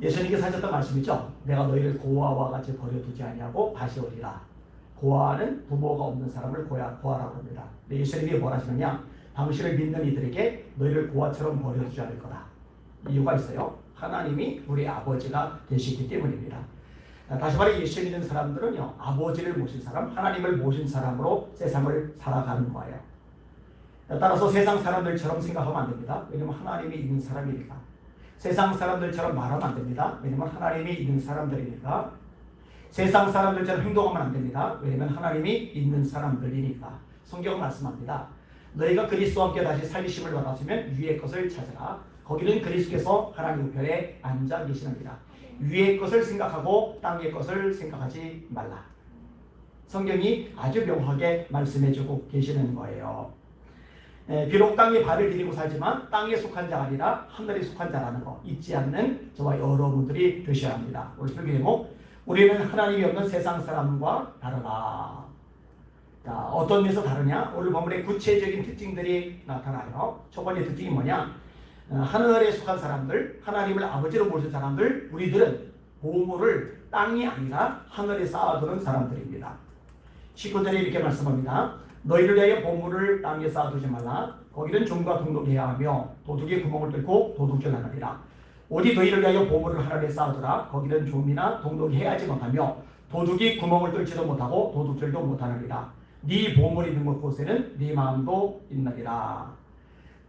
예수님께서 하셨던 말씀이죠. 내가 너희를 고아와 같이 버려두지 아니하고 다시 오리라. 고아는 부모가 없는 사람을 고아라고 합니다. 예수님이 뭘 하시느냐? 당신을 믿는 이들에게 너희를 고아처럼 버려두지 않을 거다. 이유가 있어요. 하나님이 우리 아버지가 되시기 때문입니다. 다시 말해 예수 믿는 사람들은요, 아버지를 모신 사람, 하나님을 모신 사람으로 세상을 살아가는 거예요. 따라서 세상 사람들처럼 생각하면 안 됩니다. 왜냐하면 하나님이 있는 사람이니까. 세상 사람들처럼 말하면 안 됩니다. 왜냐하면 하나님이 있는 사람들이니까. 세상 사람들처럼 행동하면 안 됩니다. 왜냐하면 하나님이 있는 사람들이니까. 성경은 말씀합니다. 너희가 그리스도와 함께 다시 살리심을 받았으면 위의 것을 찾으라. 거기는 그리스도께서 하나님 우편에 앉아 계시느니라. 위의 것을 생각하고 땅의 것을 생각하지 말라. 성경이 아주 명확하게 말씀해주고 계시는 거예요. 비록 땅에 발을 디디고 살지만 땅에 속한 자가 아니라 하늘에 속한 자라는 거 잊지 않는 저와 여러분들이 되셔야 합니다. 오늘 설교 제목, 우리는 하나님이 없는 세상 사람과 다르다. 자, 어떤 면에서 다르냐? 오늘 본문의 구체적인 특징들이 나타나요. 첫 번째 특징이 뭐냐? 하늘에 속한 사람들, 하나님을 아버지로 모신 사람들, 우리들은 보물을 땅이 아니라 하늘에 쌓아두는 사람들입니다. 19절에 이렇게 말씀합니다. 너희를 위하여 보물을 땅에 쌓아두지 말라. 거기는 종과 동독해야 하며 도둑이 구멍을 뚫고 도둑질하느니라. 오직 너희를 위하여 보물을 하늘에 쌓아두라. 거기는 좀이나 동독이 해하지 못하며 도둑이 구멍을 뚫지도 못하고 도둑질도 못하느니라. 네 보물이 있는 곳에는 네 마음도 있느니라.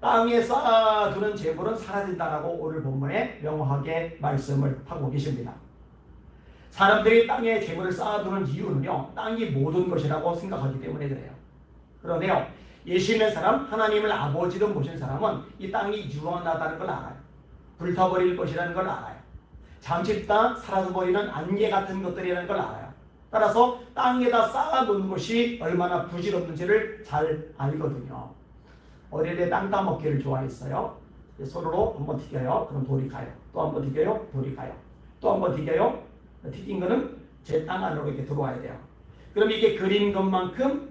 땅에 쌓아두는 재물은 사라진다라고 오늘 본문에 명확하게 말씀을 하고 계십니다. 사람들이 땅에 재물을 쌓아두는 이유는요, 땅이 모든 것이라고 생각하기 때문에 그래요. 그런데요, 예수 믿는 사람, 하나님을 아버지로 모신 사람은 이 땅이 유한하다는 걸 알아요. 불타버릴 것이라는 걸 알아요. 잠시 있다 사라져버리는 안개 같은 것들이라는 걸 알아요. 따라서 땅에다 쌓아놓은 것이 얼마나 부질없는지를 잘 알거든요. 어릴 때 땅 따먹기를 좋아했어요. 손으로 한번 튀겨요. 그럼 돌이 가요. 또 한번 튀겨요. 돌이 가요. 또 한번 튀겨요. 튀긴 거는 제 땅 안으로 이렇게 들어와야 돼요. 그럼 이게 그린 것만큼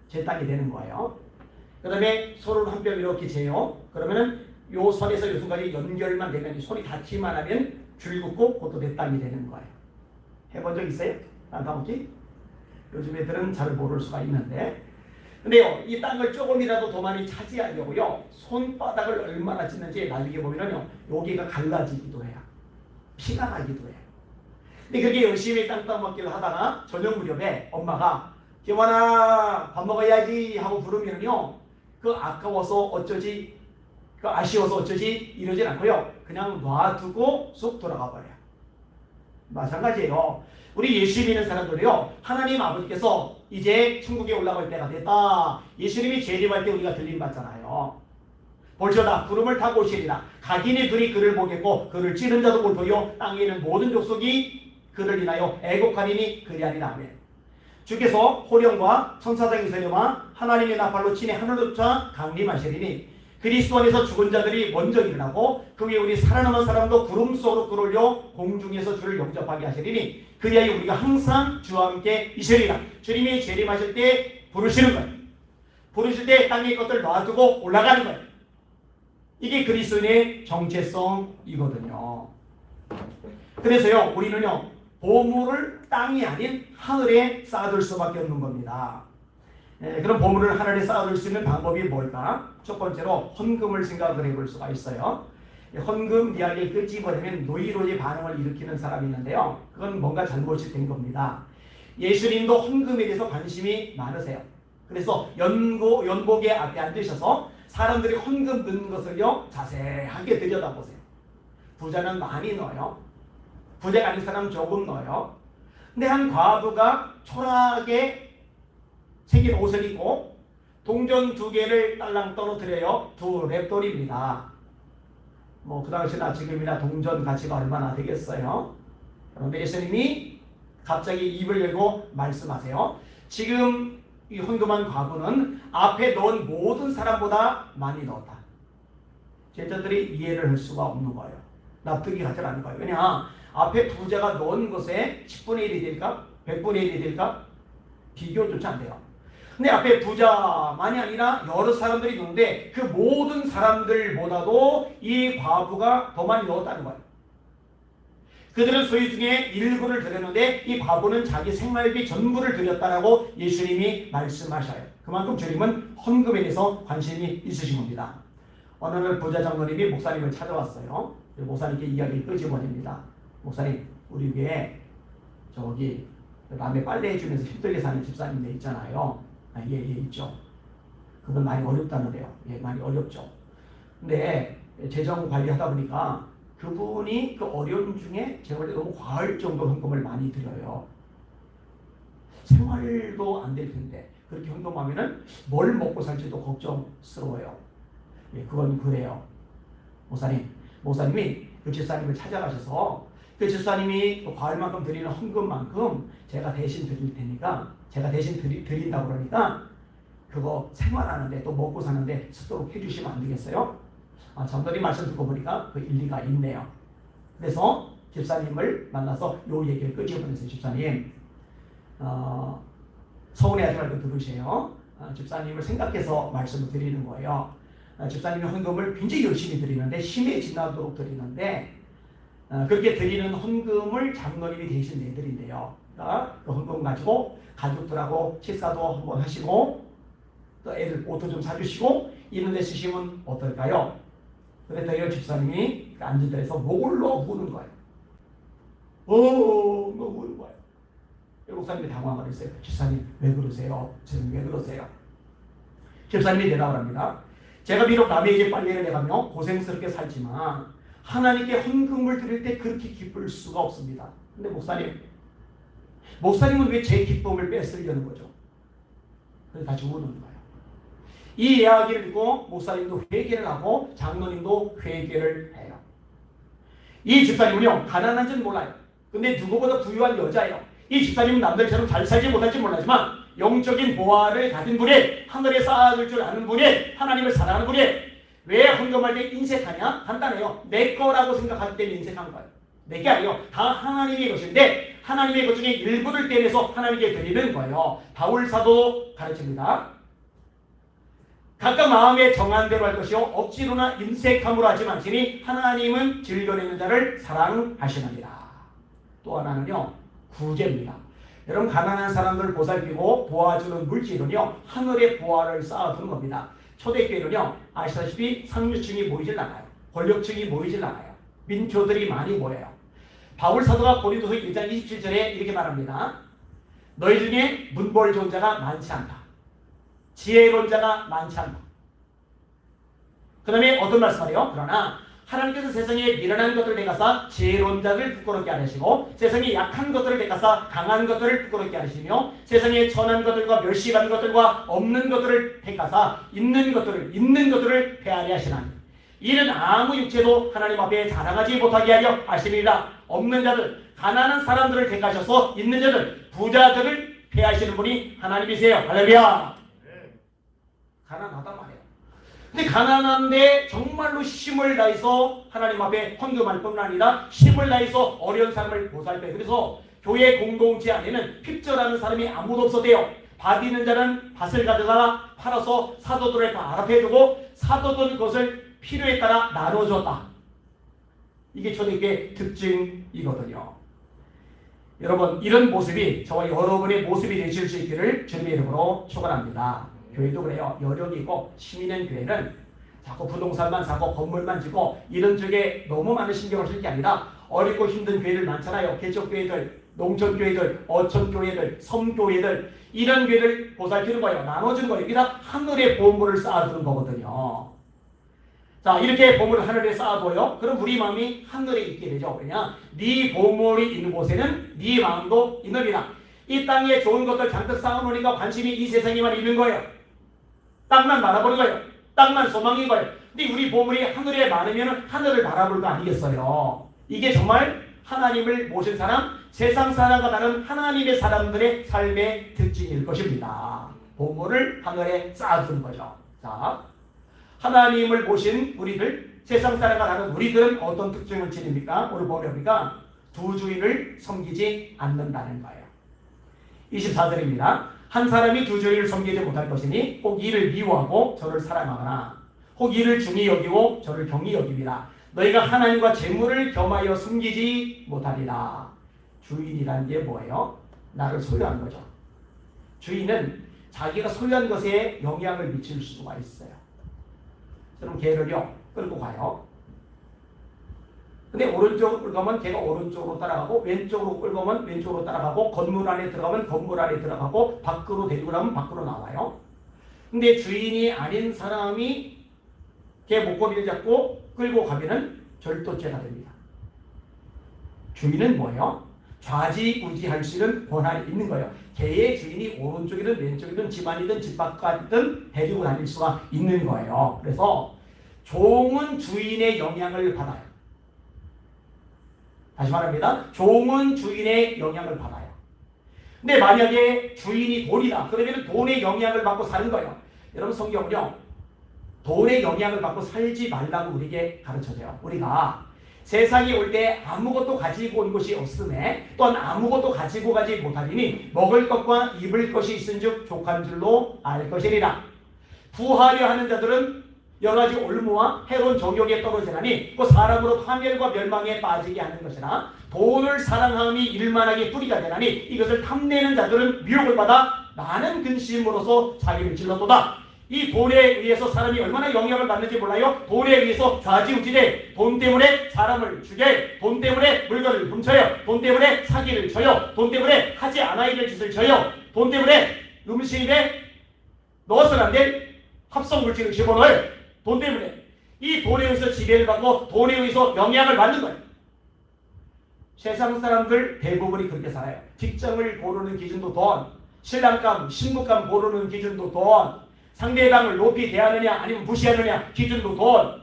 제 땅이 되는 거예요. 그 다음에 손으로 한 뼘 이렇게 재요. 그러면은 요 선에서 요 순간이 연결만 되면, 이 손이 닿기만 하면 줄 긋고 그것도 내 땅이 되는 거예요. 해본 적 있어요? 땅 따먹기? 요즘 애들은 잘 모를 수가 있는데. 근데요, 이 땅을 조금이라도 더 많이 차지하려고요, 손바닥을 얼마나 찢는지 나중에 보면은요, 여기가 갈라지기도 해요. 피가 나기도 해요. 근데 그렇게 열심히 땅 따먹기를 하다가 저녁 무렵에 엄마가 기원아 밥 먹어야지 하고 부르면요, 그 아까워서 어쩌지, 그 아쉬워서 어쩌지 이러진 않고요, 그냥 놔두고 쑥 돌아가 버려요. 마찬가지예요. 우리 예수 믿는 사람들이요, 하나님 아버지께서 이제 천국에 올라갈 때가 됐다, 예수님이 재림할 때 우리가 들림 받잖아요. 볼지어다 구름을 타고 오시리라. 각인의 둘이 그를 보겠고 그를 찌른 자도 볼 터이요 땅에 있는 모든 족속이 그를 인하여 애곡하리니 그리하리라. 아멘. 주께서 호령과 천사장의 세례와 하나님의 나팔로 친히 하늘로 쫓아 강림하시리니 그리스도 안에서 죽은 자들이 먼저 일어나고 그 위에 우리 살아남은 사람도 구름 속으로 끌어올려 공중에서 주를 영접하게 하시리니 그리하여 우리가 항상 주와 함께 있으리라. 주님이 재림하실 때 부르시는 거예요. 부르실 때 땅의 것들 놔두고 올라가는 거예요. 이게 그리스도인의 정체성이거든요. 그래서요, 우리는요, 보물을 땅이 아닌 하늘에 쌓아둘 수밖에 없는 겁니다. 그럼 보물을 하늘에 쌓아둘 수 있는 방법이 뭘까? 첫 번째로 헌금을 생각을 해볼 수가 있어요. 헌금 이야기를 끄집어내면 노이로제 반응을 일으키는 사람이 있는데요, 그건 뭔가 잘못이 된 겁니다. 예수님도 헌금에 대해서 관심이 많으세요. 그래서 연복의 앞에 앉으셔서 사람들이 헌금 넣는 것을요, 자세하게 들여다보세요. 부자는 많이 넣어요. 부자가 아닌 사람은 조금 넣어요. 근데 한 과부가 초라하게 생긴 옷을 입고 동전 2개를 딸랑 떨어뜨려요. 2랩돌입니다. 뭐 그 당시나 지금이나 동전 가치가 얼마나 되겠어요? 그런데 예수님이 갑자기 입을 열고 말씀하세요. 지금 이 헌금한 과부는 앞에 넣은 모든 사람보다 많이 넣었다. 제자들이 이해를 할 수가 없는 거예요. 납득이 가지 않는 거예요. 왜냐? 앞에 부자가 넣은 것에 10분의 1이 될까? 100분의 1이 될까? 비교조차 안 돼요. 근데 앞에 부자만이 아니라 여러 사람들이 있는데 그 모든 사람들보다도 이 과부가 더 많이 넣었다는 거예요. 그들은 소유 중에 일부를 드렸는데 이 과부는 자기 생활비 전부를 드렸다라고 예수님이 말씀하셔요. 그만큼 주님은 헌금에 대해서 관심이 있으신 겁니다. 어느 날 부자 장로님이 목사님을 찾아왔어요. 목사님께 이야기를 끄집어냅니다. 목사님, 우리 교회에 저기 남의 빨래 해주면서 힘들게 사는 집사님들 있잖아요. 예, 있죠. 그분 많이 어렵다는데요. 예, 많이 어렵죠. 근데 재정 관리하다 보니까 그분이 그 어려움 중에 제가 볼 때 너무 과할 정도로 헌금을 많이 드려요. 생활도 안 될 텐데 그렇게 헌금하면은 뭘 먹고 살지도 걱정스러워요. 예, 그건 그래요. 목사님이 그 집사님을 찾아가셔서 그 집사님이 그 과할 만큼 드리는 헌금만큼 제가 대신 드릴 테니까 제가 대신 드린다고 그러니까 그거 생활하는데 또 먹고 사는데 쓰도록 해주시면 안 되겠어요? 장로님 말씀 듣고 보니까 그 일리가 있네요. 그래서 집사님을 만나서 요 얘기를 끄집어내서 집사님 서운해하지 말고 들으세요. 집사님을 생각해서 말씀을 드리는 거예요. 집사님이 헌금을 굉장히 열심히 드리는데 힘에 지나도록 드리는데 그렇게 드리는 헌금을 장로님이 대신 내드린대요. 그러니까 그 헌금 가지고 가족들하고 식사도 한번 하시고 또 애들 옷도 좀 사주시고 이런 데 쓰시면 어떨까요? 그랬더니 집사님이 앉은 데에서 목을 넣어 우는 거예요. 너무 우는 거예요. 목사님이 당황을 했어요. 집사님 왜 그러세요? 저는 왜 그러세요? 집사님이 대답을 합니다. 제가 비록 남에게 빨래를 내가며 고생스럽게 살지만 하나님께 헌금을 드릴 때 그렇게 기쁠 수가 없습니다. 근데 목사님은 왜 제 기쁨을 뺏으려는 거죠? 그래서 같이 우는 거예요. 이 이야기를 듣고 목사님도 회개를 하고 장로님도 회개를 해요. 이 집사님은요 가난한 줄 몰라요. 근데 누구보다 부유한 여자예요. 이 집사님은 남들처럼 잘 살지 못할지 몰라지만 영적인 보화를 가진 분이 하늘에 쌓아둘 줄 아는 분이 하나님을 사랑하는 분이 왜 헌금할 때 인색하냐? 간단해요. 내 거라고 생각할 때 인색한 거예요. 내 게 아니에요. 다 하나님의 것인데 하나님의 것 중에 일부를 떼내서 하나님께 드리는 거예요. 바울 사도 가르칩니다. 각각 마음에 정한 대로 할 것이요 억지로나 인색함으로 하지 마시니 하나님은 즐겨내는 자를 사랑하시느니라. 또 하나는요 구제입니다. 여러분 가난한 사람들을 보살피고 도와주는 물질은요 하늘의 보화를 쌓아두는 겁니다. 초대교회는요 아시다시피 상류층이 모이질 않아요. 권력층이 모이질 않아요. 민초들이 많이 모여요. 바울 사도가 고린도서 1장 27절에 이렇게 말합니다. 너희 중에 문벌 좋은 자가 많지 않다. 지혜로운 자가 많지 않다. 그 다음에 어떤 말씀하래요? 그러나 하나님께서 세상에 미련한 것들을 내가사 지혜로운 자를 부끄럽게 하시고 세상에 약한 것들을 내가사 강한 것들을 부끄럽게 하시며 세상에 천한 것들과 멸시받은 것들과 없는 것들을 택하사 있는 것들을 폐하려 하시나니 이는 아무 육체도 하나님 앞에 자랑하지 못하게 하려 하시니라. 없는 자들 가난한 사람들을 택하셔서 있는 자들 부자들을 폐하시는 분이 하나님이세요. 할렐루야. 가난하단 말이에요. 근데 가난한데 정말로 힘을 다해서 하나님 앞에 헌금할 뿐만 아니라 힘을 다해서 어려운 사람을 보살펴요. 그래서 교회 공동체 안에는 핍절하는 사람이 아무도 없었대요. 밭 있는 자는 밭을 가져다가 팔아서 사도들을 다 알아패두고 사도들 것을 필요에 따라 나눠줬다. 이게 초대교회 특징이거든요. 여러분 이런 모습이 저와 여러분의 모습이 되실 수 있기를 주님의 이름으로 축원합니다. 교회도 그래요. 여력이 있고 힘 있는 교회는 자꾸 부동산만 사고 건물만 짓고 이런 쪽에 너무 많은 신경을 쓸 게 아니라 어렵고 힘든 교회들 많잖아요. 개척교회들, 농촌교회들, 어촌교회들, 섬교회들 이런 교회를 보살피는 거예요. 나눠주는 거예요. 여기다 하늘의 보물을 쌓아두는 거거든요. 자 이렇게 보물을 하늘에 쌓아둬요. 그럼 우리 마음이 하늘에 있게 되죠. 왜냐? 네 보물이 있는 곳에는 네 마음도 있느니라. 이 땅에 좋은 것들 잔뜩 쌓아놓으니까 관심이 이 세상에만 있는 거예요. 땅만 바라보는 거예요. 땅만 소망인 거예요. 근데 우리 보물이 하늘에 많으면 하늘을 바라볼 거 아니겠어요? 이게 정말 하나님을 모신 사람, 세상 사람과 다른 하나님의 사람들의 삶의 특징일 것입니다. 보물을 하늘에 쌓아두는 거죠. 자, 하나님을 모신 우리들, 세상 사람과 다른 우리들은 어떤 특징을 지닙니까? 오늘 보면입니까? 두 주인을 섬기지 않는다는 거예요. 24절입니다. 한 사람이 두 주인을 섬기지 못할 것이니 혹 이를 미워하고 저를 사랑하거나 혹 이를 중히 여기고 저를 경히 여깁니다. 너희가 하나님과 재물을 겸하여 숨기지 못하리라. 주인이란 게 뭐예요? 나를 소유한 거죠. 주인은 자기가 소유한 것에 영향을 미칠 수가 있어요. 그럼 개를요 끌고 가요. 근데 오른쪽으로 끌고 가면 개가 오른쪽으로 따라가고, 왼쪽으로 끌고 가면 왼쪽으로 따라가고, 건물 안에 들어가면 건물 안에 들어가고, 밖으로 데리고 나면 밖으로 나와요. 근데 주인이 아닌 사람이 개 목걸이를 잡고 끌고 가면은 절도죄가 됩니다. 주인은 뭐예요? 좌지우지할 수 있는 권한이 있는 거예요. 개의 주인이 오른쪽이든 왼쪽이든 집 안이든 집 바깥이든 데리고 다닐 수가 있는 거예요. 그래서 종은 주인의 영향을 받아요. 다시 말합니다. 종은 주인의 영향을 받아요. 근데 만약에 주인이 돈이다. 그러면 돈의 영향을 받고 사는 거예요. 여러분 성경은요, 돈의 영향을 받고 살지 말라고 우리에게 가르쳐줘요. 우리가 세상에 올 때 아무것도 가지고 온 것이 없음에 또한 아무것도 가지고 가지 못하리니 먹을 것과 입을 것이 있은즉 족한 줄로 알 것이리라. 부하려 하는 자들은 여러 가지 올무와 해로운 정욕에 떨어지나니 그 사람으로 파멸과 멸망에 빠지게 하는 것이나 돈을 사랑함이 일만하게 뿌리가 되나니 이것을 탐내는 자들은 유혹을 받아 많은 근심으로서 자기를 질러도다. 이 돈에 의해서 사람이 얼마나 영향을 받는지 몰라요? 돈에 의해서 좌지우지돼. 돈 때문에 사람을 죽여. 돈 때문에 물건을 훔쳐요. 돈 때문에 사기를 쳐요. 돈 때문에 하지 않아야 될 짓을 쳐요. 돈 때문에 음식에 넣어서는 안 될 합성물질을 집어넣어요. 돈 때문에. 이 돈에 의해서 지배를 받고 돈에 의해서 영향을 받는 거예요. 세상 사람들 대부분이 그렇게 살아요. 직장을 고르는 기준도 돈, 신랑감, 신부감 고르는 기준도 돈, 상대방을 높이 대하느냐 아니면 무시하느냐 기준도 돈,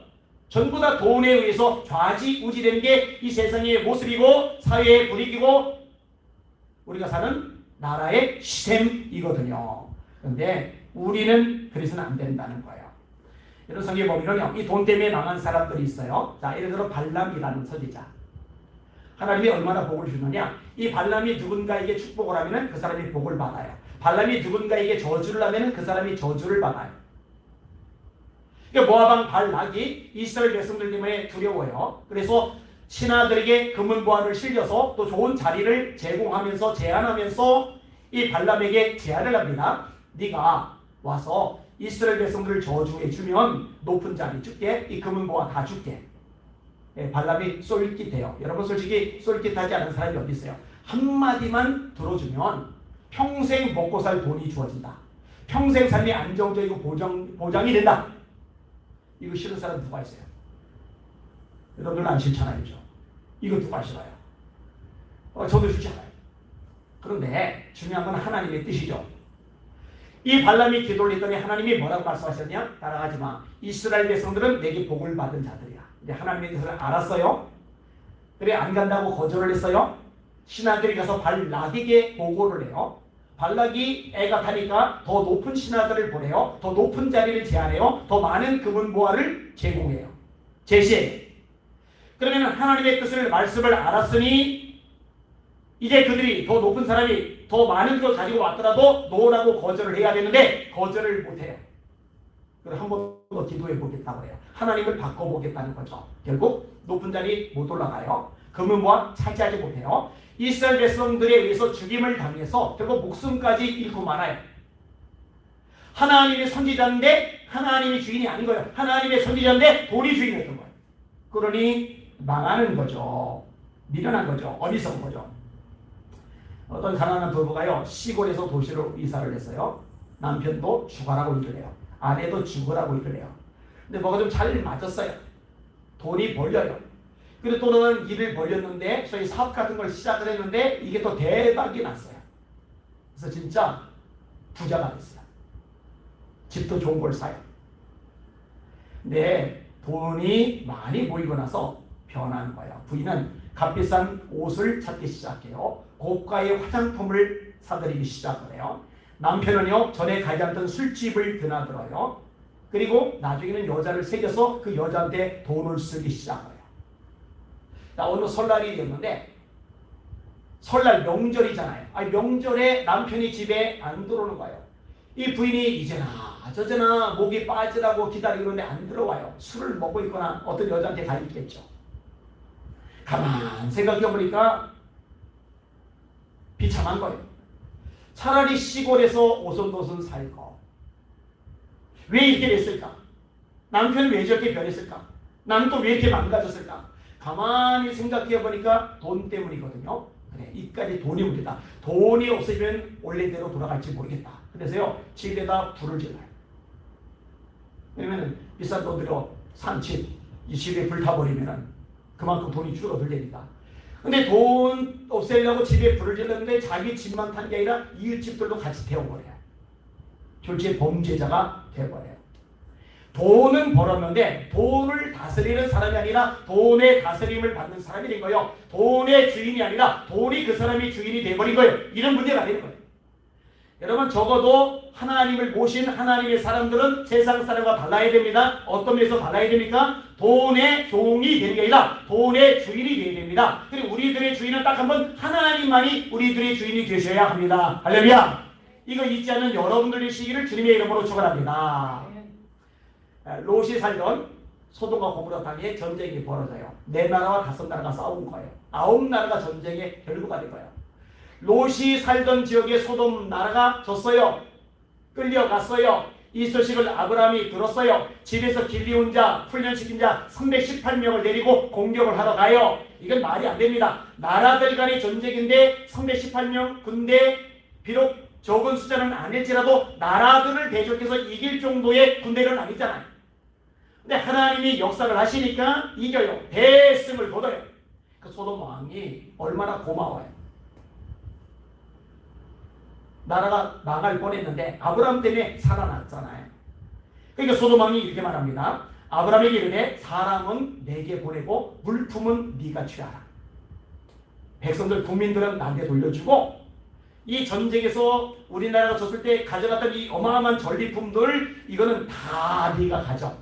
전부 다 돈에 의해서 좌지우지되는 게 이 세상의 모습이고 사회의 분위기고 우리가 사는 나라의 시스템이거든요. 그런데 우리는 그래서는 안 된다는 거예요. 이런 성경에 보면요, 이 돈 때문에 망한 사람들이 있어요. 자, 예를 들어 발람이라는 선지자. 하나님이 얼마나 복을 주느냐? 이 발람이 누군가에게 축복을 하면 그 사람이 복을 받아요. 발람이 누군가에게 저주를 하면 그 사람이 저주를 받아요. 그러니까 모압 왕 발락이 이스라엘 백성들 때문에 두려워요. 그래서 신하들에게 금은보화를 실려서 또 좋은 자리를 제공하면서 제안하면서 이 발람에게 제안을 합니다. 네가 와서 이스라엘 백성들을 저주해 주면 높은 자리 줄게. 이 금은보화 다 줄게. 발람이 쏠깃해요. 여러분 솔직히 쏠깃하지 않은 사람이 어디 있어요? 한마디만 들어주면 평생 먹고 살 돈이 주어진다. 평생 삶이 안정적이고 보장이 된다. 이거 싫은 사람 누가 있어요? 여러분들은 안 싫잖아요. 그죠? 이거 누가 싫어요? 저도 싫지 않아요. 그런데 중요한 건 하나님의 뜻이죠. 이 발람이 기도를 했더니 하나님이 뭐라고 말씀하셨냐? 따라가지 마. 이스라엘 백성들은 내게 복을 받은 자들이야. 근데 하나님의 뜻을 알았어요. 그래 안 간다고 거절을 했어요. 신하들이 가서 발락에게 보고를 해요. 발락이 애가 타니까 더 높은 신하들을 보내요. 더 높은 자리를 제안해요. 더 많은 금은보화를 제공해요. 제시해요. 그러면 하나님의 뜻을 말씀을 알았으니 이제 그들이 더 높은 사람이 더 많은 걸 가지고 왔더라도 놓으라고 거절을 해야 되는데 거절을 못해요. 그래서 한 번 더 기도해 보겠다고 해요. 하나님을 바꿔보겠다는 거죠. 결국 높은 자리 못 올라가요. 금은보화 차지하지 못해요. 이스라엘 백성들에 의해서 죽임을 당해서 결국 목숨까지 잃고 말아요. 하나님의 선지자인데 하나님이 주인이 아닌 거예요. 하나님의 선지자인데 돈이 주인이었던 거예요. 그러니 망하는 거죠. 미련한 거죠. 어리석은 거죠. 어떤 가난한 부부가요, 시골에서 도시로 이사를 했어요. 남편도 죽어라고 일을 해요. 아내도 죽으라고 일을 해요. 근데 뭐가 좀 잘 맞았어요. 돈이 벌려요. 그리고 또는 일을 벌렸는데 소위 사업 같은 걸 시작을 했는데 이게 또 대박이 났어요. 그래서 진짜 부자가 됐어요. 집도 좋은 걸 사요. 근데 돈이 많이 모이고 나서 변한 거예요. 부인은 값비싼 옷을 찾기 시작해요. 고가의 화장품을 사들이기 시작을 해요. 남편은요, 전에 가지 않던 술집을 드나들어요. 그리고 나중에는 여자를 새겨서 그 여자한테 돈을 쓰기 시작해요. 나 오늘 설날이 됐는데 설날 명절이잖아요. 명절에 남편이 집에 안 들어오는 거예요. 이 부인이 이제나 어쩌나 목이 빠지라고 기다리는데 안 들어와요. 술을 먹고 있거나 어떤 여자한테 가 있겠죠. 가만 생각해보니까 비참한 거예요. 차라리 시골에서 오손도손 살고. 왜 이렇게 됐을까? 남편은 왜 저렇게 변했을까? 나는 또 왜 이렇게 망가졌을까? 가만히 생각해보니까 돈 때문이거든요. 그래, 이까지 돈이 문제다. 돈이 없으면 원래대로 돌아갈지 모르겠다. 그래서요, 집에다 불을 질러요. 왜냐면 비싼 돈 들여 산 집, 이 집에 불 타버리면 그만큼 돈이 줄어들니까. 근데 돈 없애려고 집에 불을 질렀는데 자기 집만 탄 게 아니라 이웃집들도 같이 태워버려요. 졸지에 범죄자가 되어버려요. 돈은 벌었는데 돈을 다스리는 사람이 아니라 돈의 다스림을 받는 사람이 된 거예요. 돈의 주인이 아니라 돈이 그 사람이 주인이 돼버린 거예요. 이런 문제가 되는 거예요. 여러분, 적어도 하나님을 모신 하나님의 사람들은 세상 사람과 달라야 됩니다. 어떤 면에서 달라야 됩니까? 돈의 종이 되는 게 아니라 돈의 주인이 되어야 됩니다. 그리고 우리들의 주인은 딱 한 번 하나님만이 우리들의 주인이 되셔야 합니다. 할렐루야. 이거 잊지 않는 여러분들의 시기를 주님의 이름으로 축원합니다. 롯이 살던 소돔과 고모라 땅에 전쟁이 벌어져요. 4나라와 5나라가 싸운 거예요. 9나라가 전쟁의 결부가 된 거예요. 롯이 살던 지역에 소돔 나라가 졌어요. 끌려갔어요. 이 소식을 아브라함이 들었어요. 집에서 길리온 자, 훈련시킨 자 318명을 데리고 공격을 하러 가요. 이건 말이 안 됩니다. 나라들 간의 전쟁인데 318명 군대, 비록 적은 숫자는 아닐지라도 나라들을 대적해서 이길 정도의 군대는 아니잖아요. 근데 하나님이 역사를 하시니까 이겨요. 대승을 거둬요. 그 소돔 왕이 얼마나 고마워요. 나라가 망할 뻔했는데 아브라함 때문에 살아났잖아요. 그러니까 소돔 왕이 이렇게 말합니다. 아브라함에게 이르되 사람은 내게 보내고 물품은 네가 취하라. 백성들 국민들은 나한테 돌려주고 이 전쟁에서 우리나라가 졌을 때 가져갔던 이 어마어마한 전리품들 이거는 다 네가 가져.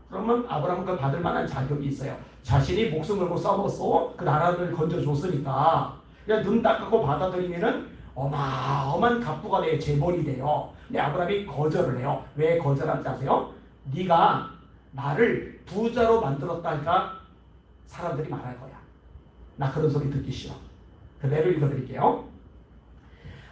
그러면 아브라함은 그 받을 만한 자격이 있어요. 자신이 목숨 걸고 싸워서 그 나라를 건져줬으니까 그냥 눈 딱 감고 받아들이면은 어마어마한 갑부가 돼요. 재벌이 돼요. 근데 아브라함이 거절을 해요. 왜 거절한지 아세요? 네가 나를 부자로 만들었다니까 사람들이 말할 거야. 나 그런 소리 듣기 싫어. 그대로 읽어드릴게요.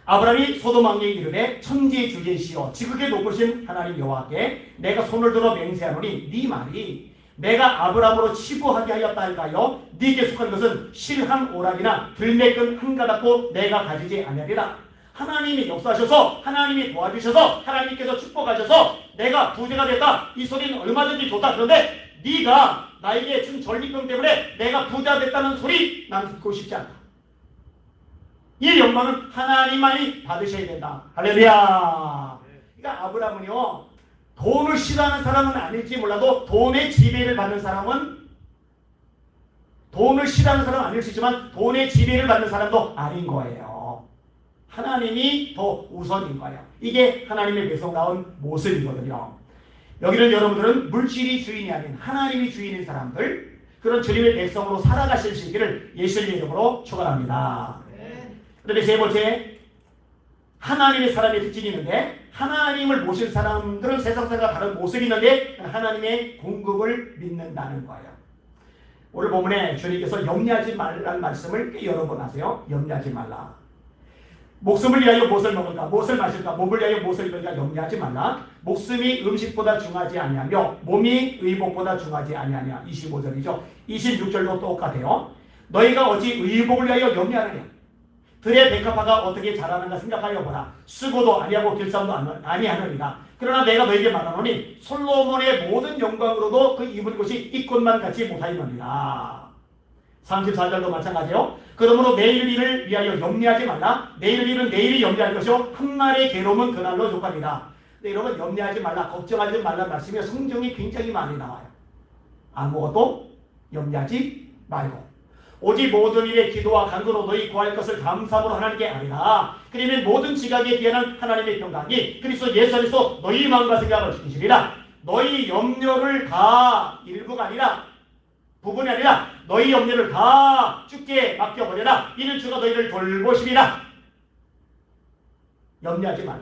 아브라함이 소돔 왕에게 이르되 천지의 주제시여 지극히 높으신 하나님 여호와께 내가 손을 들어 맹세하노니 네 말이 내가 아브라함으로 치부하게 하였다 할까요? 네게 속한 것은 실한 오락이나 들매끈 한 가닥도 내가 가지지 아니하리라. 하나님이 역사하셔서 하나님이 도와주셔서 하나님께서 축복하셔서 내가 부자가 됐다. 이 소리는 얼마든지 좋다. 그런데 네가 나에게 준 전리품 때문에 내가 부자 됐다는 소리 난 듣고 싶지 않다. 이 영광은 하나님만이 받으셔야 된다. 할렐루야. 그러니까 아브라함은요, 돈을 싫어하는 사람은 아닐지 몰라도 돈의 지배를 받는 사람은 돈을 싫어하는 사람은 아닐 수 있지만 돈의 지배를 받는 사람도 아닌 거예요. 하나님이 더 우선인 거예요. 이게 하나님의 백성다운 모습이거든요. 여기는 여러분들은 물질이 주인이 아닌 하나님이 주인인 사람들, 그런 주님의 백성으로 살아가실 수 있기를 예수님의 이름으로 축원합니다. 그런데 세 번째, 하나님의 사람의 특징이 있는데 하나님을 모실 사람들은 세상 사람과 다른 모습이 있는데 하나님의 공급을 믿는다는 거예요. 오늘 본문에 주님께서 염려하지 말라는 말씀을 꽤 여러 번 하세요. 염려하지 말라. 목숨을 위하여 무엇을 먹을까, 무엇을 마실까, 몸을 위하여 무엇을 입을까 염려하지 말라. 목숨이 음식보다 중하지 아니하며 몸이 의복보다 중하지 아니하냐. 25절이죠. 26절도 똑같아요. 너희가 어찌 의복을 위하여 염려하느냐. 들의 백합화가 어떻게 자라는가 생각하여 보라. 수고도 아니하고 길쌈도 아니하느니라. 그러나 내가 너에게 말하노니 솔로몬의 모든 영광으로도 그 입은 곳이 이 꽃만 같이 못하였느니라. 34절도 마찬가지요. 그러므로 내일 일을 위하여 염려하지 말라. 내일 일은 내일이 염려할 것이요 한날의 괴로움은 그날로 족합니다. 근데 여러분, 염려하지 말라, 걱정하지 말라는 말씀이 성경이 굉장히 많이 나와요. 아무것도 염려하지 말고 오직 모든 일에 기도와 간구로 너희 구할 것을 감사함으로 하나님께 아뢰라. 그러면 모든 지각에 비하는 하나님의 평강이 그리스도 예수 안에서 너희 마음과 생각을 지키시리라. 너희 염려를 다 일부가 아니라 부분이 아니라 너희 염려를 다 주께 맡겨버려라. 이는 주가 너희를 돌보시리라. 염려하지 말라.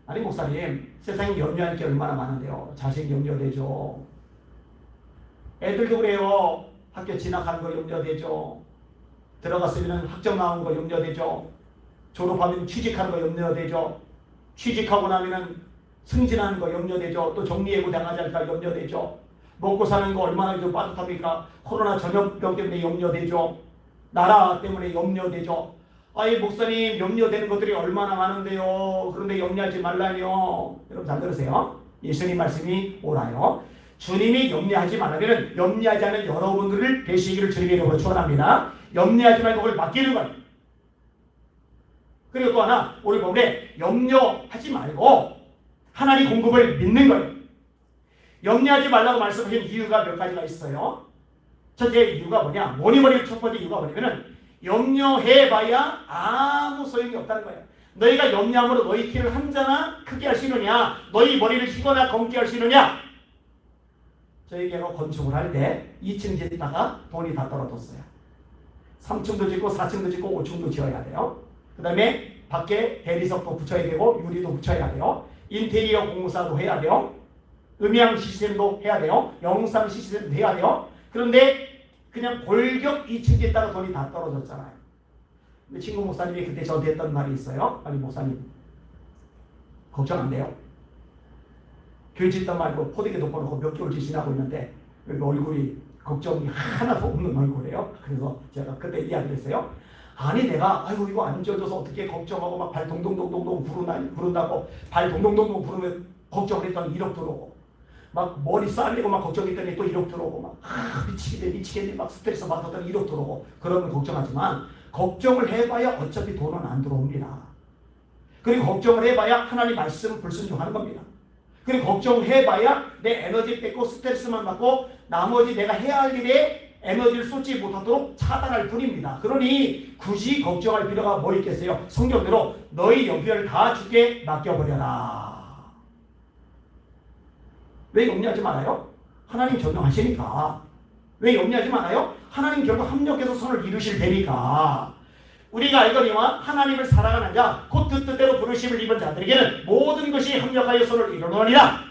아니 목사님, 세상에 염려할 게 얼마나 많은데요. 자식 염려되죠. 애들도 그래요. 학교 진학하는 거 염려되죠. 들어갔으면 학점 나온 거 염려되죠. 졸업하면 취직하는 거 염려되죠. 취직하고 나면 승진하는 거 염려되죠. 또 정리해고 당하지 않을까 염려되죠. 먹고 사는 거 얼마나 좀 빠듯합니까? 코로나 전염병 때문에 염려되죠. 나라 때문에 염려되죠. 아이 목사님, 염려되는 것들이 얼마나 많은데요. 그런데 염려하지 말라뇨. 여러분 잘 들으세요. 예수님 말씀이 옳아요. 주님이 염려하지 말라면 염려하지 않은 여러분들을 되시기를 주님의 이름으로 축원합니다. 염려하지 말고 그걸 맡기는 거예요. 그리고 또 하나, 오늘 본문에 염려하지 말고 하나님 공급을 믿는 거예요. 염려하지 말라고 말씀하신 이유가 몇 가지가 있어요. 첫째 이유가 뭐냐? 뭐니 첫 번째 이유가 뭐냐면은 염려해봐야 아무 소용이 없다는 거예요. 너희가 염려함으로 너희 키를 한 자나 크게 할 수 있느냐? 너희 머리를 희거나 검게 할 수 있느냐? 저희가 건축을 할 때 2층 짓다가 돈이 다 떨어졌어요. 3층도 짓고 4층도 짓고 5층도 지어야 돼요. 그 다음에 밖에 대리석도 붙여야 되고 유리도 붙여야 돼요. 인테리어 공사도 해야 돼요. 음향 시스템도 해야 돼요. 영상 시스템도 해야 돼요. 그런데 그냥 골격 2층 짓다가 돈이 다 떨어졌잖아요. 근데 친구 목사님이 그때 저한테 했던 말이 있어요. 아니 목사님, 걱정 안 돼요. 교회 짓다 말고 포대기 덮어놓고 몇 개월째 지나고 있는데 여기 얼굴이 걱정이 하나도 없는 얼굴이에요. 그래서 제가 그때 이야기를 했어요. 아니 내가 아이고 이거 안 지어져서 어떻게 걱정하고 막 발 동동동동 부른다고 발 동동동동 부르면 걱정을 했더니 1억 들어오고 막 머리 싸내고 막 걱정했더니 또 1억 들어오고 막 미치겠네 막 스트레스 받았더니 1억 들어오고 그러면 걱정하지만 걱정을 해봐야 어차피 돈은 안 들어옵니다. 그리고 걱정을 해봐야 하나님 말씀 불순종하는 겁니다. 그리고 걱정해봐야 내 에너지 뺏고 스트레스만 받고 나머지 내가 해야 할 일에 에너지를 쏟지 못하도록 차단할 뿐입니다. 그러니 굳이 걱정할 필요가 뭐 있겠어요? 성경대로 너희 연필을 다 주께 맡겨버려라. 왜 염려하지 말아요? 하나님 전능하시니까. 왜 염려하지 말아요? 하나님 결국 합력해서 선을 이루실 테니까. 우리가 알거니와 하나님을 사랑하는 자, 곧 그 뜻대로 부르심을 입은 자들에게는 모든 것이 합력하여 선을 이루노니라.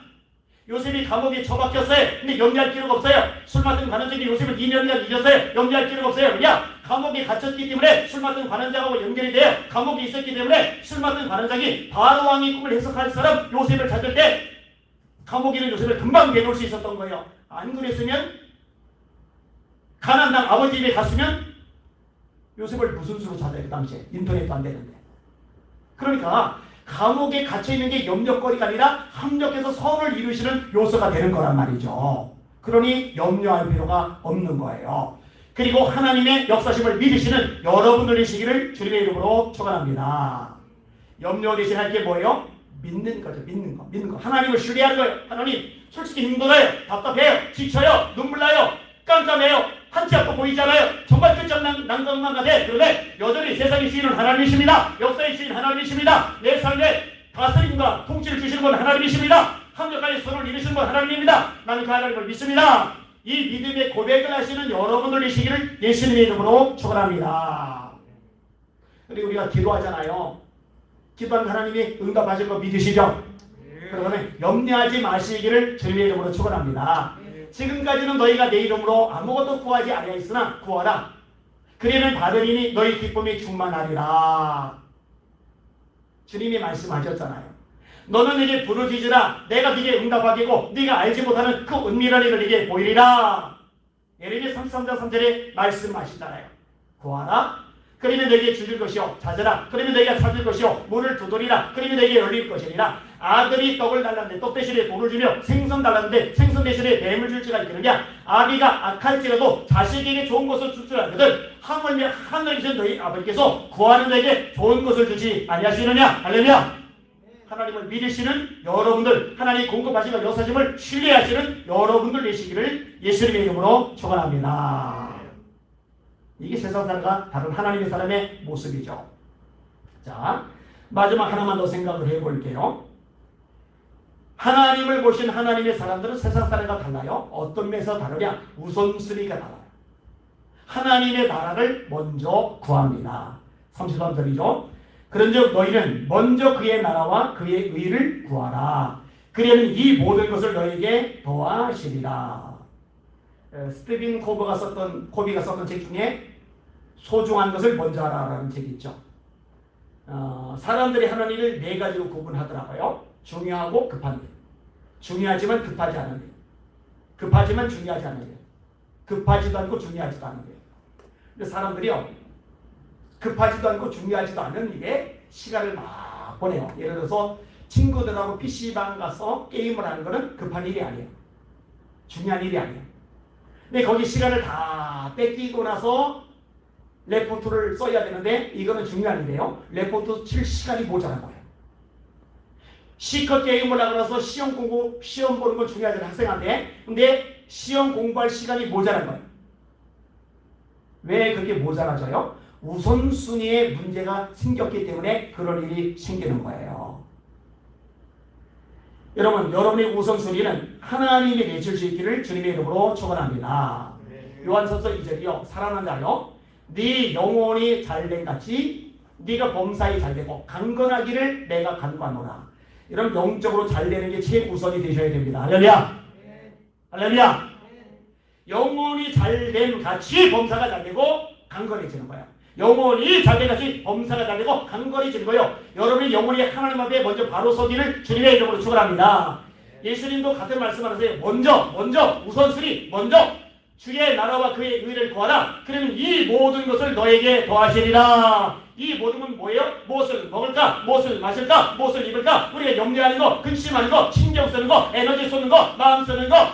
요셉이 감옥에 처박혔어요. 근데 염려할 필요가 없어요. 술 맡은 관원장이 요셉을 2년이나 잊었어요. 염려할 필요가 없어요. 왜냐? 감옥에 갇혔기 때문에 술 맡은 관원장하고 연결이 돼요. 감옥에 있었기 때문에 술 맡은 관원장이 바로 왕의 꿈을 해석할 사람 요셉을 찾을 때 감옥에 있는 요셉을 금방 내놓을 수 있었던 거예요. 안 그랬으면 가나안 땅 아버지 집에 갔으면 요셉을 무슨 수로 찾아요? 그 당시에 인터넷도 안 되는데. 그러니까 감옥에 갇혀있는 게 염려거리가 아니라 합력해서 선을 이루시는 요소가 되는 거란 말이죠. 그러니 염려할 필요가 없는 거예요. 그리고 하나님의 역사심을 믿으시는 여러분들이시기를 주님의 이름으로 축원합니다. 염려 대신 할 게 뭐예요? 믿는 거죠. 믿는 거. 하나님을 신뢰하는 거예요. 하나님 솔직히 힘들어요. 답답해요. 지쳐요. 눈물 나요. 깜깜해요. 한치 앞도 보이지 않아요. 정말 끝장난것만 같아. 그런데 여전히 세상의 주인은 하나님이십니다. 역사의 주인 하나님이십니다. 내 삶에 다스림과 통치를 주시는 분 하나님이십니다. 합력하여 선을 이루시는 분 하나님입니다. 나는 그 하나님을 믿습니다. 이 믿음의 고백을 하시는 여러분들이시기를 예수님의 이름으로 축원합니다. 그리고 우리가 기도하잖아요. 기도하는 하나님이 응답하실 거 믿으시죠? 그러면 염려하지 마시기를 주님의 이름으로 축원합니다. 지금까지는 너희가 내 이름으로 아무것도 구하지 아니하였으나 구하라. 그러면 받으리니 너희 기쁨이 충만하리라. 주님이 말씀하셨잖아요. 너는 내게 부르짖으라. 내가 네게 응답하겠고 네가 알지 못하는 그 은밀한 일을 네게 보이리라. 예레미야 33장 3절에 말씀하시잖아요. 구하라. 그러면 너에게 주실 것이요. 찾으라. 그러면 너희가 찾을 것이요. 문을 두드리라. 그러면 너에게 열릴 것이니라. 아들이 떡을 달랐는데 떡 대신에 돌을 주며 생선 달랐는데 생선 대신에 뱀을 줄지가 있느냐. 아비가 악할지라도 자식에게 좋은 것을 줄 줄 알거든. 하물며 하늘에서 너희 아버지께서 구하는 자에게 좋은 것을 주지 아니하시느냐. 할렐루야. 하나님을 믿으시는 여러분들, 하나님 공급하시는 역사심을 신뢰하시는 여러분들 되시기를 예수님의 이름으로 축원합니다. 이게 세상 사람과 다른 하나님의 사람의 모습이죠. 자, 마지막 하나만 더 생각을 해볼게요. 하나님을 보신 하나님의 사람들은 세상 사람과 달라요. 어떤 면에서 다르냐? 우선순위가 달라요. 하나님의 나라를 먼저 구합니다. 33절이죠. 그런즉 너희는 먼저 그의 나라와 그의 의를 구하라. 그리하면 이 모든 것을 너희에게 더하시리라. 스티븐 코비가 썼던 책 중에 소중한 것을 먼저 하라라는 책이 있죠. 사람들이 하나님을 네 가지로 구분하더라고요. 중요하고 급한 일, 중요하지만 급하지 않은 일, 급하지만 중요하지 않은 일, 급하지도 않고 중요하지도 않은 일. 근데 사람들이요, 급하지도 않고 중요하지도 않은 일에 시간을 막 보내요. 예를 들어서 친구들하고 PC방 가서 게임을 하는 거는 급한 일이 아니에요. 중요한 일이 아니에요. 근데 거기 시간을 다 뺏기고 나서 레포트를 써야 되는데 이거는 중요한 일이에요. 레포트 칠 시간이 모자란 거예요. 시컷 게임을 하고 나서 시험 보는 건 중요하지 학생한테. 근데 시험 공부할 시간이 모자란 거예요. 왜 그렇게 모자라져요? 우선순위에 문제가 생겼기 때문에 그런 일이 생기는 거예요. 여러분, 여러분의 우선순위는 하나님이 내실 수 있기를 주님의 이름으로 축원합니다. 요한서서 2절이요. 사랑하는 자여, 네 영혼이 잘된 같이 네가 범사에 잘되고 강건하기를 내가 간구하노라. 이런 영적으로 잘되는 게 최우선이 되셔야 됩니다. 할렐루야. 할렐루야. 영혼이 잘된 같이 범사가 잘되고 강건해지는 거야. 영혼이 잘된 같이 범사가 잘되고 강건해지는 거예요. 여러분의 영혼이 하나님 앞에 먼저 바로 서기를 주님의 이름으로 축원합니다. 예수님도 같은 말씀하세요. 먼저 우선순위 먼저 주의 나라와 그의 의를 구하라. 그러면 이 모든 것을 너에게 더하시리라. 이 모든 건 뭐예요? 무엇을 먹을까? 무엇을 마실까? 무엇을 입을까? 우리가 염려하는 거, 근심하는 거, 신경 쓰는 거, 에너지 쏟는 거, 마음 쓰는 거,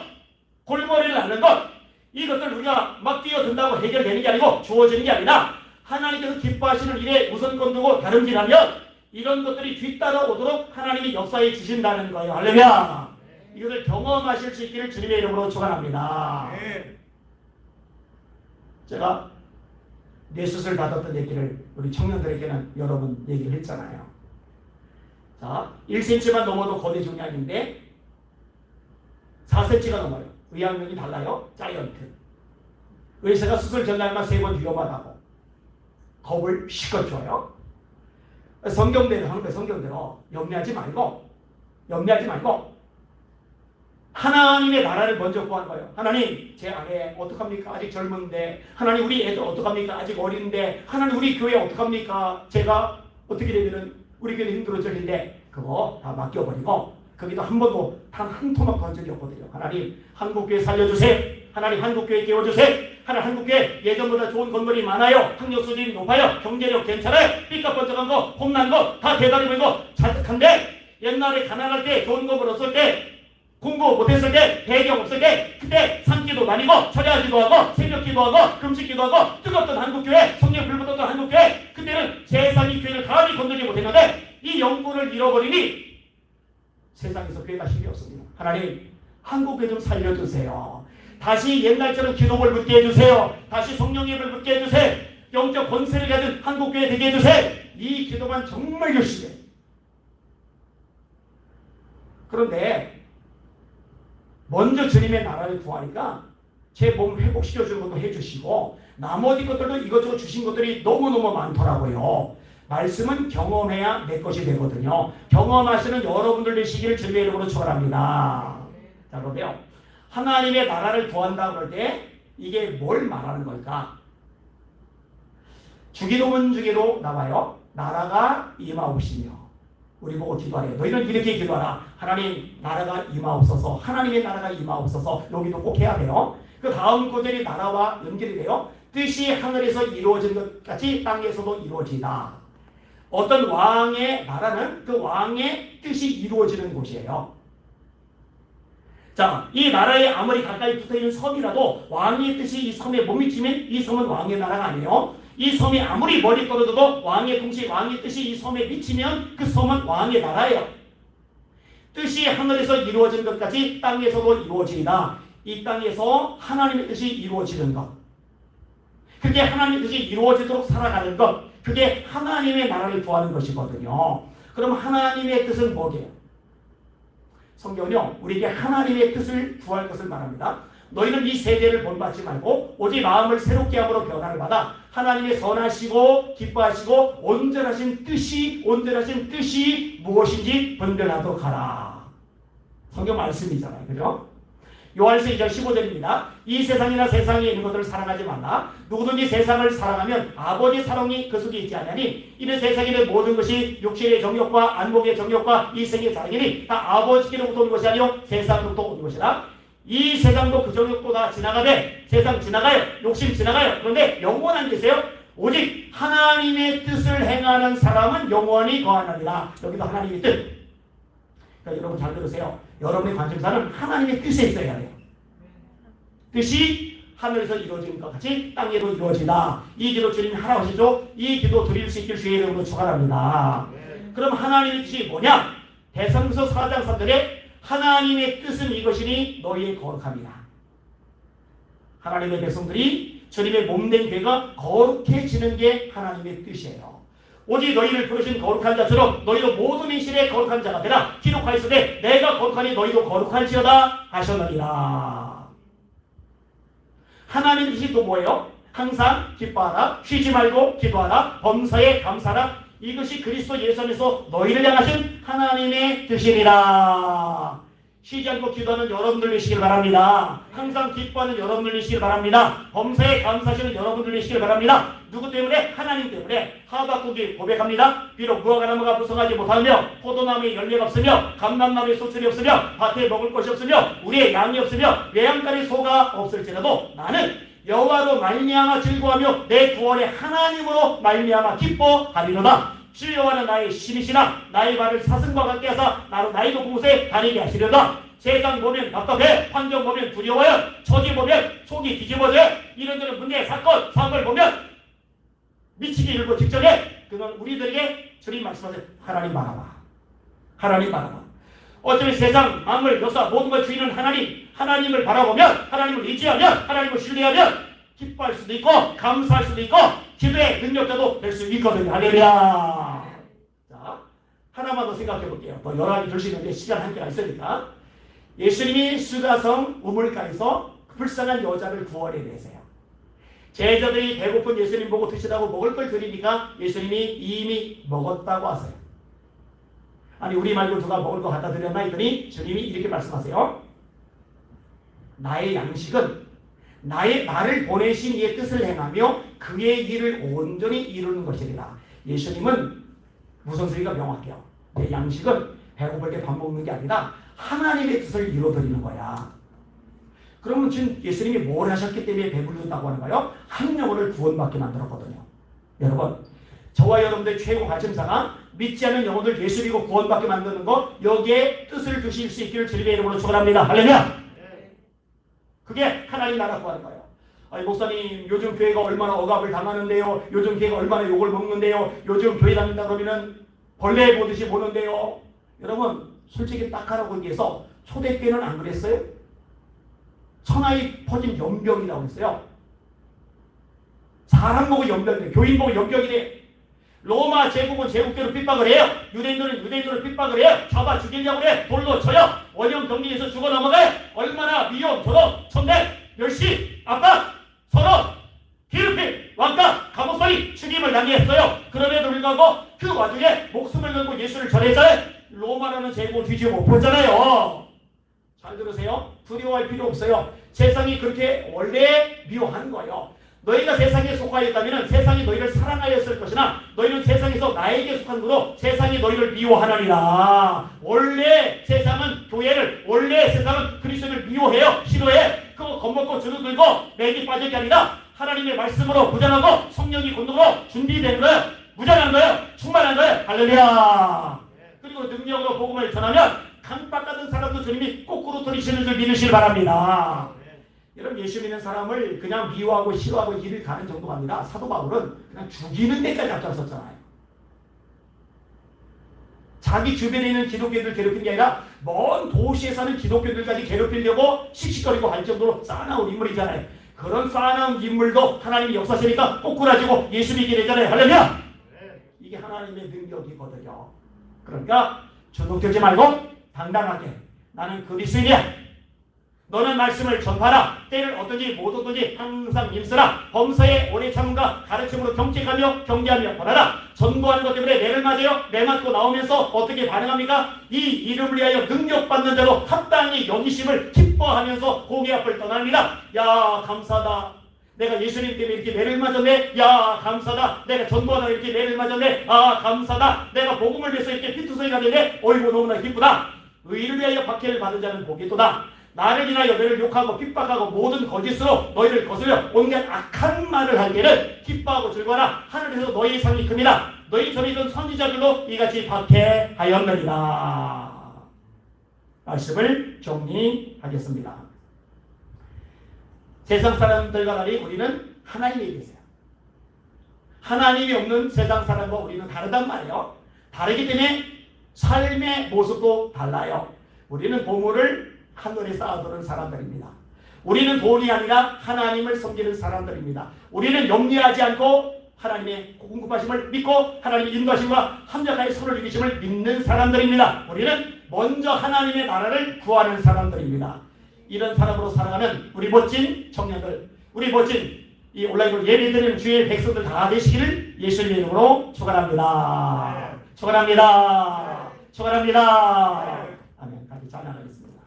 골머리를 앓는 것, 이것들 우리가 막 뛰어든다고 해결되는 게 아니고 주어지는 게 아니라 하나님께서 기뻐하시는 일에 우선권 두고 다름질하면 이런 것들이 뒤따라오도록 하나님이 역사해 주신다는 거예요. 할렐루야. 이것을 경험하실 수 있기를 주님의 이름으로 축원합니다. 제가 뇌수술 받았던 얘기를 우리 청년들에게는 여러 번 얘기를 했잖아요. 자, 1cm만 넘어도 거대 종양인데 4cm가 넘어요. 의학명이 달라요. 자이언트. 의사가 수술 전날만 3번 위험하다고 겁을 실컷 줘요. 성경대로 하는 거예요. 성경대로 염려하지 말고 하나님의 나라를 먼저 구하는 거예요. 하나님, 제 아내 어떡합니까? 아직 젊은데. 하나님, 우리 애들 어떡합니까? 아직 어린데. 하나님, 우리 교회 어떡합니까? 제가 어떻게 되면 우리 교회 힘들어질 텐데. 그거 다 맡겨버리고 거기도 한 번도 단 한 토막 건 적이 없거든요. 하나님, 한국교회 살려주세요. 하나님, 한국교회 깨워주세요. 하나님, 한국교회 예전보다 좋은 건물이 많아요. 학력 수준이 높아요. 경제력 괜찮아요. 삐까뻔쩍한 거, 홈난 거, 다 대단히 보이고 자득한데 옛날에 가난할 때 좋은 건물 없을 때 공부 못했을 때, 배경 없을 때, 그때 산기도 다니고, 철야기도 하고, 새벽기도 하고, 금식기도 하고, 뜨겁던 한국교회, 성령 불붙었던 한국교회, 그때는 세상이 교회를 감히 건드리지 못했는데, 이 영혼을 잃어버리니, 세상에서 교회가 힘이 없습니다. 하나님, 한국교회 좀 살려주세요. 다시 옛날처럼 기도를 붙게 해주세요. 다시 성령 예배를 붙게 해주세요. 영적 권세를 가진 한국교회 되게 해주세요. 이 기도만 정말 열심히 해요. 그런데, 먼저 주님의 나라를 구하니까 제 몸 회복시켜주는 것도 해주시고 나머지 것들도 이것저것 주신 것들이 너무너무 많더라고요. 말씀은 경험해야 내 것이 되거든요. 경험하시는 여러분들 되시기를 주님의 이름으로 축원합니다. 자, 그런데요. 하나님의 나라를 구한다고 할 때 이게 뭘 말하는 걸까? 주기도문 중에도 나와요. 나라가 임하옵시며 우리 보고 기도하래요. 너희는 이렇게 기도하라. 하나님 나라가 임하옵소서. 하나님의 나라가 임하옵소서. 여기도 꼭 해야 돼요. 그 다음 구절이 나라와 연결이 돼요. 뜻이 하늘에서 이루어진 것 같이 땅에서도 이루어지다. 어떤 왕의 나라는 그 왕의 뜻이 이루어지는 곳이에요. 자, 이 나라에 아무리 가까이 붙어있는 섬이라도 왕의 뜻이 이 섬에 못 미치면 이 섬은 왕의 나라가 아니에요. 이 섬이 아무리 멀리 떨어져도 왕의 통치, 왕의 뜻이 이 섬에 미치면 그 섬은 왕의 나라예요. 뜻이 하늘에서 이루어진 것까지 땅에서도 이루어지리다. 이 땅에서 하나님의 뜻이 이루어지는 것. 그게 하나님의 뜻이 이루어지도록 살아가는 것. 그게 하나님의 나라를 구하는 것이거든요. 그럼 하나님의 뜻은 뭐게요? 성경은요, 우리에게 하나님의 뜻을 구할 것을 말합니다. 너희는 이 세대를 본받지 말고 오직 마음을 새롭게 함으로 변화를 받아 하나님의 선하시고 기뻐하시고 온전하신 뜻이 무엇인지 분별하도록 하라. 성경 말씀이잖아요. 그죠? 요한일서 2장 15절입니다. 이 세상이나 세상에 있는 것들을 사랑하지 말라. 누구든지 세상을 사랑하면 아버지 사랑이 그 속에 있지 않으니 이는 세상에 있는 모든 것이 육신의 정욕과 안목의 정욕과 이생의 자랑이니 다 아버지께로부터 온 것이 아니요 세상으로부터 온 것이라. 이 세상도 그 정욕도 다 지나가되 세상 지나가요. 욕심 지나가요. 그런데 영원한 계세요. 오직 하나님의 뜻을 행하는 사람은 영원히 거하느니라. 여기도 하나님의 뜻. 그러니까 여러분 잘 들으세요. 여러분의 관심사는 하나님의 뜻에 있어야 돼요. 뜻이 하늘에서 이루어진 것 같이 땅에도 이루어지다. 이 기도 주님이 하라고 하시죠. 이 기도 드릴 수 있길 주의 이름으로 축원합니다. 그럼 하나님의 뜻이 뭐냐? 대성서 4장 3절에 하나님의 뜻은 이것이니 너희의 거룩함이다. 하나님의 백성들이 주님의 몸된 교회가 거룩해지는 게 하나님의 뜻이에요. 오직 너희를 부르신 거룩한 자처럼 너희도 모든 인실의 거룩한 자가 되라. 기록하였으되 내가 거룩하니 너희도 거룩할지어다 하셨느니라. 하나님의 뜻이 또 뭐예요? 항상 기뻐하라. 쉬지 말고 기도하라. 범사에 감사하라. 이것이 그리스도 예수 안에서 너희를 향하신 하나님의 뜻이니라. 쉬지 않고 기도하는 여러분들 되시길 바랍니다. 항상 기뻐하는 여러분들 되시길 바랍니다. 범사에 감사하시는 여러분들 되시길 바랍니다. 누구 때문에? 하나님 때문에. 하박국이 고백합니다. 비록 무화과 나무가 부성하지 못하며 포도나무에 열매가 없으며 감람나무에 소출이 없으며 밭에 먹을 것이 없으며 우리의 양이 없으며 외양간에 소가 없을지라도 나는 여호와로 말미암아 즐거워하며 내 구원의 하나님으로 말미암아 기뻐하리로다. 주 여호와는 나의 힘이시나 나의 발을 사슴과 같게 하사 나의 높은 곳에 다니게 하시려다. 세상 보면 답답해. 환경 보면 두려워요. 처지 보면 속이 뒤집어져요. 이런저런 문제 사건 사고를 보면 미치기 일보 직전에 그건 우리들에게 주님 말씀하세요. 하나님 바라봐. 하나님 바라봐. 어쩌면 세상 만물 역사 모든 걸 주인은 하나님을 바라보면 하나님을 의지하면 하나님을 신뢰하면 기뻐할 수도 있고 감사할 수도 있고 기도의 능력자도 될 수 있거든요. 할렐루야. 자, 하나만 더 생각해 볼게요. 더 여러 가지 들 수 있는데 시간 한계가 있으니까. 예수님이 수가성 우물가에서 불쌍한 여자를 구원해 내세요. 제자들이 배고픈 예수님 보고 드시라고 먹을 걸 드리니까 예수님이 이미 먹었다고 하세요. 아니 우리 말고 누가 먹을 거 갖다 드렸나 했더니 주님이 이렇게 말씀하세요. 나의 양식은 나를 보내신 이의 뜻을 행하며 그의 일을 온전히 이루는 것이니라. 예수님은 무슨 소리가 명확해요. 내 양식은 배고플 때 밥 먹는 게 아니라 하나님의 뜻을 이루어드리는 거야. 그러면 지금 예수님이 뭘 하셨기 때문에 배부르다고 하는 거예요? 한 영혼을 구원받게 만들었거든요. 여러분, 저와 여러분들의 최고 관심사가 믿지 않는 영혼들 예수 믿고 구원받게 만드는 것, 여기에 뜻을 두실 수 있기를 주님의 이름으로 축원합니다. 할렐루야. 그게 하나님 나라 구하는 거예요. 아니 목사님 요즘 교회가 얼마나 억압을 당하는데요. 요즘 교회가 얼마나 욕을 먹는데요. 요즘 교회 다닌다 그러면 벌레 보듯이 보는데요. 여러분 솔직히 딱 하라고 얘기해서 초대교회는 안 그랬어요? 천하에 퍼진 연병이라고 했어요. 사람 보고 연병이래. 교인 보고 연병이래. 로마 제국은 제국대로 핍박을 해요. 유대인들은 유대인으로 핍박을 해요. 잡아 죽이려고 그래. 돌로 쳐요. 원형 격리해서 죽어 넘어가요. 얼마나 미움, 조롱, 천대, 멸시, 압박, 서로, 괴롭힘, 왕따, 감옥살이, 죽임을 당했어요. 그럼에도 불구하고 그 와중에 목숨을 걸고 예수를 전해서요. 로마라는 제국을 뒤집어 못 보잖아요. 잘 들으세요. 두려워할 필요 없어요. 세상이 그렇게 원래 미워하는 거예요. 너희가 세상에 속하여 있다면 세상이 너희를 사랑하였을 것이나 너희는 세상에서 나에게 속한 거로 세상이 너희를 미워하느니라. 원래 세상은 교회를, 원래 세상은 그리스도를 미워해요. 싫어해. 그거 겁먹고 주눅들고 맥이 빠질 게 아니라 하나님의 말씀으로 무장하고 성령이 권능으로 준비된 거예요. 무장한 거예요. 충만한 거예요. 할렐루야. 그리고 능력으로 복음을 전하면 강박 같은 사람도 주님이 거꾸로 들이시는 줄 믿으시길 바랍니다. 여러분 예수 믿는 사람을 그냥 미워하고 싫어하고 일을 가는 정도가 아니라 사도 바울은 그냥 죽이는 데까지 앞장섰잖아요. 자기 주변에 있는 기독교인들 괴롭힌 게 아니라 먼 도시에 사는 기독교인들까지 괴롭히려고 씩씩거리고 할 정도로 쌓아나온 인물이잖아요. 그런 쌓아나온 인물도 하나님이 역사하시니까 꼬꾸라지고 예수 믿게 되잖아요. 할렐루야! 이게 하나님의 능력이거든요. 그러니까 주눅들지 말고 당당하게 나는 그리스도인이야. 너는 말씀을 전파하라. 때를 얻든지 못 얻든지 항상 힘쓰라. 범사에 오래 참음과 가르침으로 경직하며 경계하며 벌하라. 전도하는 것 때문에 매를 맞아요. 매 맞고 나오면서 어떻게 반응합니까? 이 이름을 위하여 능력받는 자로 합당히 여기심을 기뻐하면서 공의 앞을 떠납니다. 야 감사하다. 내가 예수님 때문에 이렇게 매를 맞았네. 야 감사다. 내가 전도하다 이렇게 매를 맞았네. 아 감사다. 내가 복음을 위해서 이렇게 피투성이가 되네. 어이구 너무나 기쁘다. 의를 위하여 박해를 받은 자는 복이 또다. 나를 인하여 너를 욕하고 핍박하고 모든 거짓으로 너희를 거슬려 온갖 악한 말을 하기에는 기뻐하고 즐거워라. 하늘에서 너희 상이 큽니다. 너희 전에 있던 선지자들로 이같이 박해하였느니라. 말씀을 정리하겠습니다. 세상 사람들과 달리 우리는 하나님이 계세요. 하나님이 없는 세상 사람과 우리는 다르단 말이에요. 다르기 때문에 삶의 모습도 달라요. 우리는 보물을 한눈에 쌓아두는 사람들입니다. 우리는 돈이 아니라 하나님을 섬기는 사람들입니다. 우리는 염려하지 않고 하나님의 공급하심을 믿고 하나님의 인도하심과 합력하여 손을 이기심을 믿는 사람들입니다. 우리는 먼저 하나님의 나라를 구하는 사람들입니다. 이런 사람으로 살아가는 우리 멋진 청년들, 우리 멋진 이 온라인으로 예배드리는 주의 백성들 다 되시기를 예수님의 이름으로 축원합니다. 축원합니다. 축원합니다. 아멘. 같이 찬양하겠습니다.